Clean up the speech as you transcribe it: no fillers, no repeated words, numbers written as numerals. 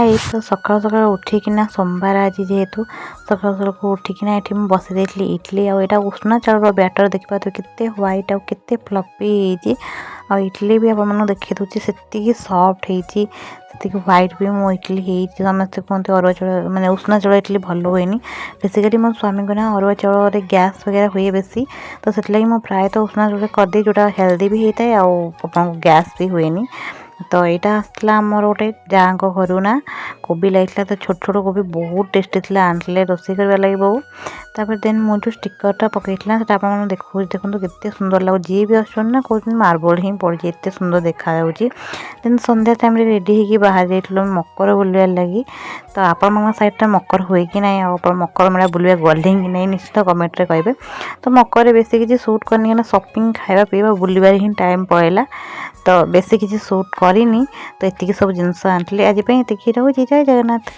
Guys तो सकाल सकाल उठिकिना सोमवार आज जेहेतु सकाल सकाल उठिकिना ये बसई देती इडली आईटा उष्णा चाउल बैटर देखा तो केते व्हाइट आउ केते फ्लफी आ इडली भी आप देखी दूसरी से सॉफ्ट होती व्हाइट भी मो इडली होती समस्ते कहते अरुआ चाउल माने उष्णा चाउल इडली भल हुए बेसिकली मो स्वामी को ना अरुआ चाउल गैस वगैरह हुए बेसी तो से मुझे प्रायत उष्णा चाउल करदे जोटा हेल्दी भी होता है आउ गैस भी हुए तो यहाँ आसला आमर गोटे जहाँ घर ना कोबी लगे तो छोट छोट कोबी बहुत टेस्टी थी आने रोसे करने लगे बहु तापर देन मु जो स्टिकरटा पकईला देखो देखो केते सुंदर लगो जी भी आना कहते मार्बल ही पड़ी एत सुंदर देखा देन संध्या टाइम रेडी होगी बाहर जाइल मकर बुलवार लगी तो आपण साइड मकर हुए कि ना आप मकर मेला बुलवा गले कि नहीं निश्चित कमेंट कहे तो मकर बेस किसी सूट करनी ना शॉपिंग खावा पीवा बुलवार ही टाइम पड़ेगा तो बेस किसी सूट करनी तो ये सब जिनस आनी आज ये रोचे जय जगन्नाथ।